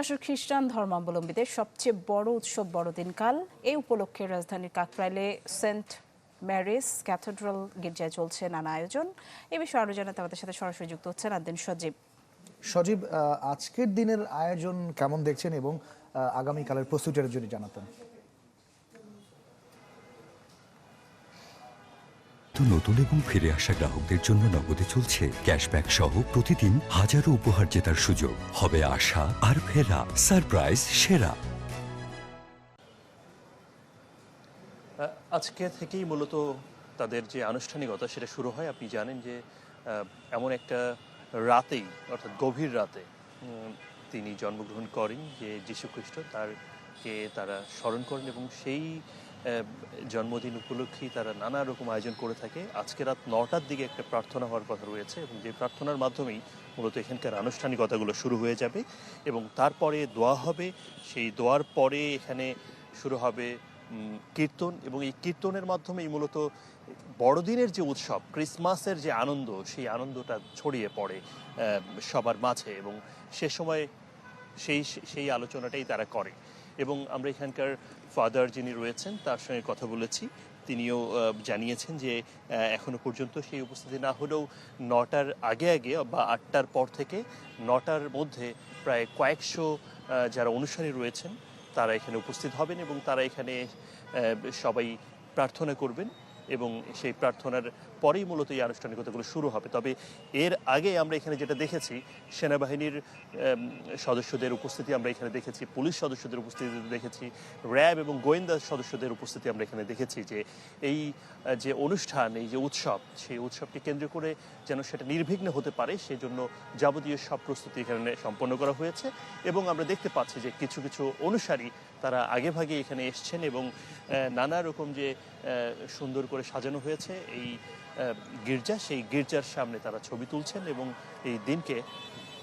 দর্শক, খ্রিস্টান ধর্মাবলম্বীদের সবচেয়ে বড় উৎসব বড়দিনকাল। এই উপলক্ষে রাজধানীর কাকরাইলে সেন্ট ম্যারিস ক্যাথেড্রাল গির্জায় চলছে নানা আয়োজন। এ বিষয়ে আরো জানাতে আমাদের সাথে সরাসরি যুক্ত হচ্ছেন আদ্দিন সজীব। সজীব, আজকের দিনের আয়োজন কেমন দেখছেন এবং আগামীকালের প্রস্তুতির জন্য জানাতেন। নতুন এবং ফিরে আসা গ্রাহকদের জন্য নগদে চলছে ক্যাশব্যাক সহ প্রতিদিন হাজারো উপহার জেতার সুযোগ। হবে আশা আর ফেরা, সারপ্রাইজ সেরা। আজকে থেকেই মূলত তাদের যে আনুষ্ঠানিকতা সেটা শুরু হয়। আপনি জানেন যে এমন একটা রাতেই, অর্থাৎ গভীর রাতে তিনি জন্মগ্রহণ করেন, যে যীশু খ্রিস্ট, তারকে তারা স্মরণ করেন এবং সেই জন্মদিন উপলক্ষেই তারা নানা রকম আয়োজন করে থাকে। আজকে রাত 9টার দিকে একটা প্রার্থনা হওয়ার কথা রয়েছে এবং যে প্রার্থনার মাধ্যমেই মূলত এখানকার আনুষ্ঠানিকতাগুলো শুরু হয়ে যাবে এবং তারপরে দোয়া হবে। সেই দোয়ার পরে এখানে শুরু হবে কীর্তন এবং এই কীর্তনের মাধ্যমেই মূলত বড়দিনের যে উৎসব, ক্রিসমাসের যে আনন্দ, সেই আনন্দটা ছড়িয়ে পড়ে সবার মাঝে এবং সে সময় সেই আলোচনাটাই তারা করে। এবং আমরা এখানকার ফাদার যিনি রয়েছেন তার সঙ্গে কথা বলেছি, তিনিও জানিয়েছেন যে এখনো পর্যন্ত সেই উপস্থিতি না হলেও 9টার আগে বা 8টার পর থেকে 9টার মধ্যে প্রায় কয়েকশো যারা অনুসারী রয়েছেন তারা এখানে উপস্থিত হবেন এবং তারা এখানে সবাই প্রার্থনা করবেন এবং সেই প্রার্থনার পরেই মূলত এই আনুষ্ঠানিকতাগুলো শুরু হবে। তবে এর আগে আমরা এখানে যেটা দেখেছি, সেনাবাহিনীর সদস্যদের উপস্থিতি আমরা এখানে দেখেছি, পুলিশ সদস্যদের উপস্থিতি দেখেছি, র্যাব এবং গোয়েন্দা সদস্যদের উপস্থিতি আমরা এখানে দেখেছি, যে এই যে অনুষ্ঠান, এই যে উৎসব, সেই উৎসবকে কেন্দ্র করে যেন সেটা নির্বিঘ্নে হতে পারে সেজন্য যাবতীয় সব প্রস্তুতি এখানে সম্পন্ন করা হয়েছে। এবং আমরা দেখতে পাচ্ছি যে কিছু কিছু অনুসারী তারা আগেভাগে এখানে এসছেন এবং নানা রকম যে সুন্দর করে সাজানো হয়েছে এই গির্জা, সেই গির্জার সামনে তারা ছবি তুলছেন এবং এই দিনকে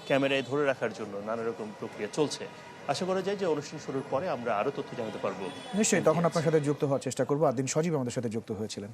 ক্যামেরায় ধরে রাখার জন্য নানা রকম প্রক্রিয়া চলছে। আশা করা যায় যে অনুষ্ঠান শুরুর পরে আমরা আরও তথ্য জানাতে পারবো। নিশ্চয়ই, তখন আপনার সাথে যুক্ত হওয়ার চেষ্টা করবো। আদ্দিন সজীব আমাদের সাথে যুক্ত হয়েছিলেন।